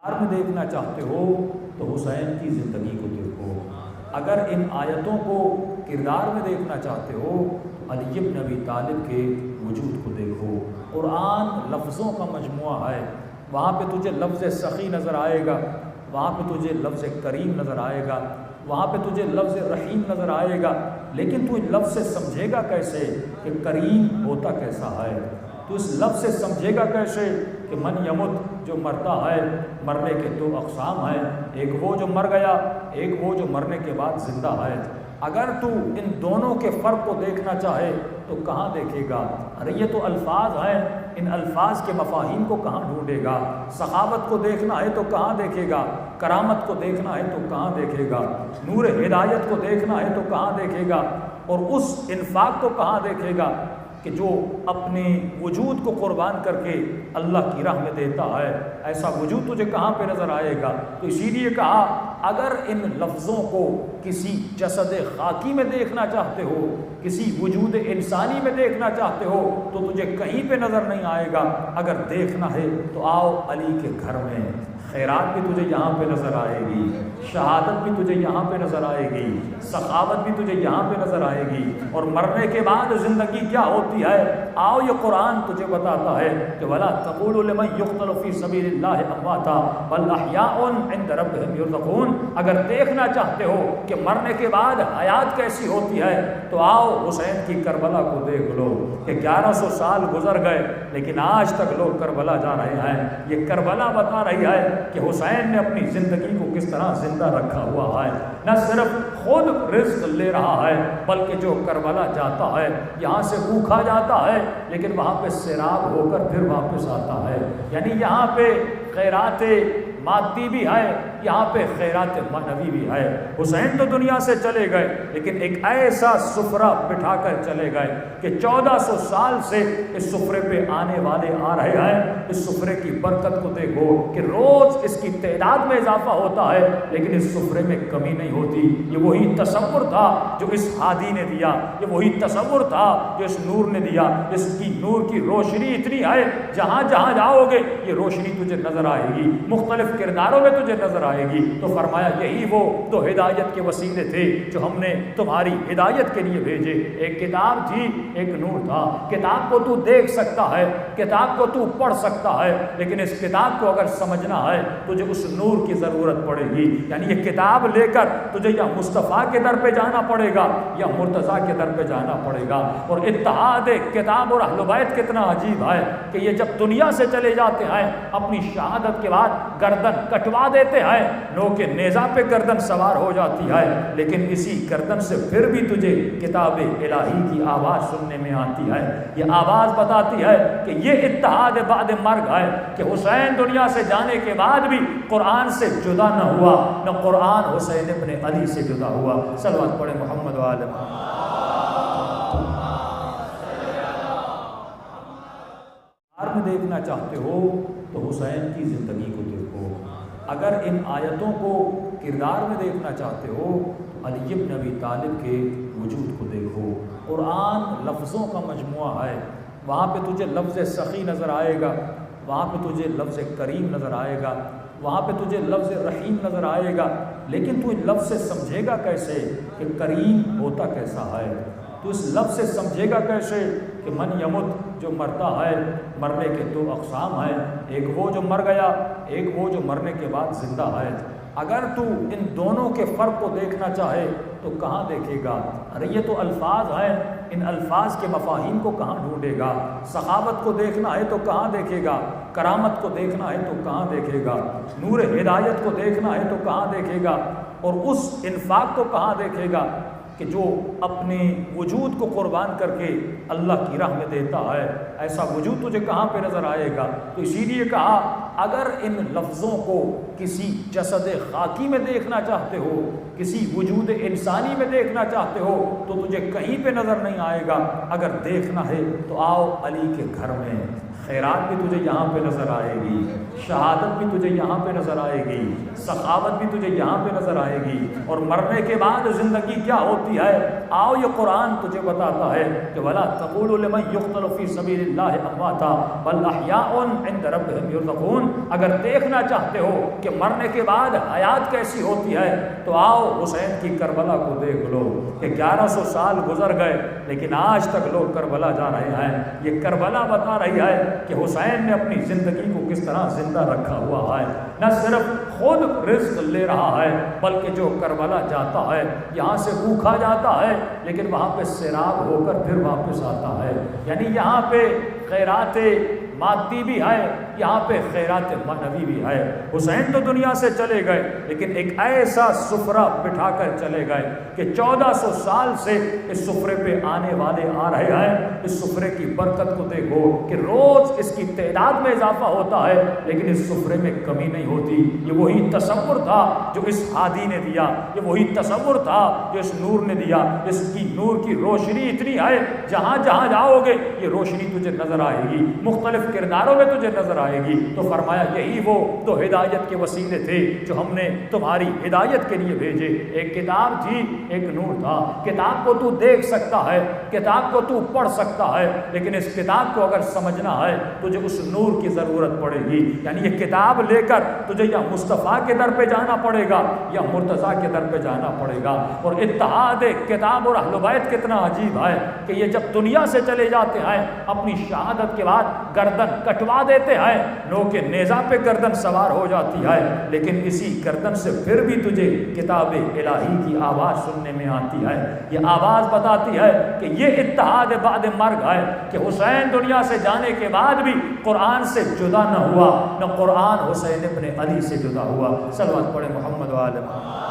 کردار میں دیکھنا چاہتے ہو تو حسین کی زندگی کو دیکھو، اگر ان آیتوں کو کردار میں دیکھنا چاہتے ہو تو علی بن ابی طالب کے وجود کو دیکھو۔ قرآن لفظوں کا مجموعہ ہے، وہاں پہ تجھے لفظ سخی نظر آئے گا، وہاں پہ تجھے لفظ کریم نظر آئے گا، وہاں پہ تجھے لفظ رحیم نظر آئے گا، لیکن تو اس لفظ سے سمجھے گا کیسے کہ کریم ہوتا کیسا ہے؟ تو اس لفظ سے سمجھے گا کیسے کہ من یمت جو مرتا ہے، مرنے کے دو اقسام ہیں، ایک وہ جو مر گیا، ایک وہ جو مرنے کے بعد زندہ ہے۔ اگر تو ان دونوں کے فرق کو دیکھنا چاہے تو کہاں دیکھے گا؟ ارے یہ تو الفاظ ہیں، ان الفاظ کے مفاہیم کو کہاں ڈھونڈے گا؟ سخاوت کو دیکھنا ہے تو کہاں دیکھے گا؟ کرامت کو دیکھنا ہے تو کہاں دیکھے گا؟ نور ہدایت کو دیکھنا ہے تو کہاں دیکھے گا؟ اور اس انفاق کو کہاں دیکھے گا کہ جو اپنے وجود کو قربان کر کے اللہ کی راہ میں دیتا ہے؟ ایسا وجود تجھے کہاں پہ نظر آئے گا؟ تو اسی لیے کہا اگر ان لفظوں کو کسی جسد خاکی میں دیکھنا چاہتے ہو، کسی وجود انسانی میں دیکھنا چاہتے ہو تو تجھے کہیں پہ نظر نہیں آئے گا۔ اگر دیکھنا ہے تو آؤ علی کے گھر میں، خیرات بھی تجھے یہاں پہ نظر آئے گی، شہادت بھی تجھے یہاں پہ نظر آئے گی، سخاوت بھی تجھے یہاں پہ نظر آئے گی، اور مرنے کے بعد زندگی کیا ہوتی ہے آؤ یہ قرآن تجھے بتاتا ہے کہ وَلَا تَقُولُوا لِمَن يُقْتَلُ فِي سَبِيلِ اللَّهِ أَمْوَاتًا بَلْ أَحْيَاءٌ عِندَ رَبِّهِمْ يُرْزَقُونَ۔ اگر دیکھنا چاہتے ہو کہ مرنے کے بعد حیات کیسی ہوتی ہے تو آؤ حسین کی کربلا کو دیکھ لو کہ 1100 سال گزر گئے لیکن آج تک لوگ کربلا جا رہے ہیں۔ یہ کربلا بتا رہی ہے کہ حسین نے اپنی زندگی کو کس طرح زندہ رکھا ہوا ہے، نہ صرف خود رزق لے رہا ہے بلکہ جو کربلا جاتا ہے یہاں سے بھوکھا جاتا ہے لیکن وہاں پہ سیراب ہو کر پھر واپس آتا ہے۔ یعنی یہاں پہ خیرات مادی بھی ہے، یہاں پہ خیرات معنوی بھی ہے۔ حسین تو دنیا سے چلے گئے لیکن ایک ایسا سفرہ بٹھا کر چلے گئے کہ 1400 سال سے اس سفرے پہ آنے والے آ رہے ہیں۔ اس سفرے کی برکت کو دیکھو کہ روز اس کی تعداد میں اضافہ ہوتا ہے لیکن اس سفرے میں کمی نہیں ہوتی۔ یہ وہی تصور تھا جو اس ہادی نے دیا، یہ وہی تصور تھا جو اس نور نے دیا۔ اس کی نور کی روشنی اتنی ہے جہاں جہاں جاؤ گے یہ روشنی تجھے نظر آئے گی، مختلف کرداروں میں تجھے نظر آئے گی۔ تو فرمایا یہی وہ تو ہدایت کے وسیلے تھے جو ہم نے تمہاری ہدایت کے لیے بھیجے۔ ایک کتاب تھی، ایک نور تھا۔ کتاب کو تو دیکھ سکتا ہے، کتاب کو تو پڑھ سکتا ہے، لیکن اس کتاب کو اگر سمجھنا ہے تجھے اس نور کی ضرورت پڑے گی۔ یعنی یہ کتاب لے کر تجھے یا مصطفیٰ کے در پہ جانا پڑے گا یا مرتضیٰ کے در پہ جانا پڑے گا۔ اور اتحاد کتاب اور اہل بیت کتنا عجیب ہے کہ یہ جب دنیا سے چلے جاتے ہیں اپنی شہادت کے بعد گردن کٹوا دیتے ہیں، نو کے نیزہ پہ گردن سوار ہو جاتی ہے، لیکن اسی گردن سے پھر بھی تجھے کتاب الہی کی آواز سننے میں آتی ہے۔ یہ آواز بتاتی ہے کہ یہ اتحاد بعد مرگ ہے کہ حسین دنیا سے جانے کے بعد بھی قرآن سے جدا نہ ہوا، نہ قرآن حسین ابن علی سے جدا ہوا۔ صلوات پڑھیں محمد وآل محمد۔ میں دیکھنا چاہتے ہو تو حسین کی زندگی کو دیکھو، اگر ان آیتوں کو کردار میں دیکھنا چاہتے ہو تو علی بن ابی طالب کے وجود کو دیکھو۔ قرآن لفظوں کا مجموعہ ہے، وہاں پہ تجھے لفظ سخی نظر آئے گا، وہاں پہ تجھے لفظ کریم نظر آئے گا، وہاں پہ تجھے لفظ رحیم نظر آئے گا، لیکن تو اس لفظ سے سمجھے گا کیسے کہ کریم ہوتا کیسا ہے؟ تو اس لفظ سے سمجھے گا کیسے کہ من یمت جو مرتا ہے، مرنے کے دو اقسام ہیں، ایک وہ جو مر گیا، ایک وہ جو مرنے کے بعد زندہ ہے۔ اگر تو ان دونوں کے فرق کو دیکھنا چاہے تو کہاں دیکھے گا؟ ارے یہ تو الفاظ ہیں، ان الفاظ کے مفاہیم کو کہاں ڈھونڈے گا؟ سخاوت کو دیکھنا ہے تو کہاں دیکھے گا؟ کرامت کو دیکھنا ہے تو کہاں دیکھے گا؟ نور ہدایت کو دیکھنا ہے تو کہاں دیکھے گا؟ اور اس انفاق کو کہاں دیکھے گا کہ جو اپنے وجود کو قربان کر کے اللہ کی راہ میں دیتا ہے؟ ایسا وجود تجھے کہاں پہ نظر آئے گا؟ تو اسی لیے کہا اگر ان لفظوں کو کسی جسد خاکی میں دیکھنا چاہتے ہو، کسی وجود انسانی میں دیکھنا چاہتے ہو تو تجھے کہیں پہ نظر نہیں آئے گا۔ اگر دیکھنا ہے تو آؤ علی کے گھر میں، خیرات بھی تجھے یہاں پہ نظر آئے گی، شہادت بھی تجھے یہاں پہ نظر آئے گی، سخاوت بھی تجھے یہاں پہ نظر آئے گی، اور مرنے کے بعد زندگی کیا ہوتی ہے آؤ یہ قرآن تجھے بتاتا ہے کہ وَلَا تَقُولُوا لِمَن يُقْتَلُ فِي سَبِيلِ اللَّهِ أَمْوَاتًا بَلْ أَحْيَاءٌ عِندَ رَبِّهِمْ يُرْزَقُونَ۔ اگر دیکھنا چاہتے ہو کہ مرنے کے بعد حیات کیسی ہوتی ہے تو آؤ حسین کی کربلا کو دیکھ لو کہ 1100 سال گزر گئے لیکن آج تک لوگ کربلا جا رہے ہیں۔ یہ کربلا بتا رہی ہے کہ حسین نے اپنی زندگی کو کس طرح زندہ رکھا ہوا ہے، نہ صرف خود رزق لے رہا ہے بلکہ جو کربلا جاتا ہے یہاں سے بھوکا جاتا ہے لیکن وہاں پہ سیراب ہو کر پھر واپس آتا ہے۔ یعنی یہاں پہ خیرات مادی بھی ہے، یہاں پہ خیرات معنوی بھی ہے۔ حسین تو دنیا سے چلے گئے لیکن ایک ایسا سفرہ بٹھا کر چلے گئے کہ 1400 سال سے اس سفرے پہ آنے والے آ رہے ہیں۔ اس سفرے کی برکت کو دیکھو کہ روز اس کی تعداد میں اضافہ ہوتا ہے لیکن اس سفرے میں کمی نہیں ہوتی۔ یہ وہی تصور تھا جو اس ہادی نے دیا، یہ وہی تصور تھا جو اس نور نے دیا۔ اس کی نور کی روشنی اتنی ہے جہاں جہاں جاؤ گے یہ روشنی تجھے نظر آئے گی، مختلف کرداروں میں تجھے نظر آئے گی۔ تو فرمایا یہی وہ دو ہدایت کے وسیلے تھے جو ہم نے تمہاری ہدایت کے لیے بھیجے۔ ایک کتاب تھی، ایک نور تھا۔ کتاب کو تو دیکھ سکتا ہے، کتاب کو تو پڑھ سکتا ہے، لیکن اس کتاب کو اگر سمجھنا ہے تجھے اس نور کی ضرورت پڑے گی۔ یعنی یہ کتاب لے کر تجھے یا مصطفیٰ کے در پہ جانا پڑے گا یا مرتضیٰ کے در پہ جانا پڑے گا۔ اور اتحاد کتاب اور اہل بیت کتنا عجیب ہے کہ یہ جب دنیا سے چلے جاتے ہیں اپنی شہادت کے بعد گردن کٹوا دیتے ہیں، نو کے نیزہ پہ گردن سوار ہو جاتی ہے، لیکن اسی گردن سے پھر بھی تجھے کتاب الہی کی آواز سننے میں آتی ہے۔ یہ آواز بتاتی ہے کہ یہ اتحاد بعد مرگ ہے کہ حسین دنیا سے جانے کے بعد بھی قرآن سے جدا نہ ہوا، نہ قرآن حسین ابن علی سے جدا ہوا۔ صلوات پڑھے محمد و آل محمد۔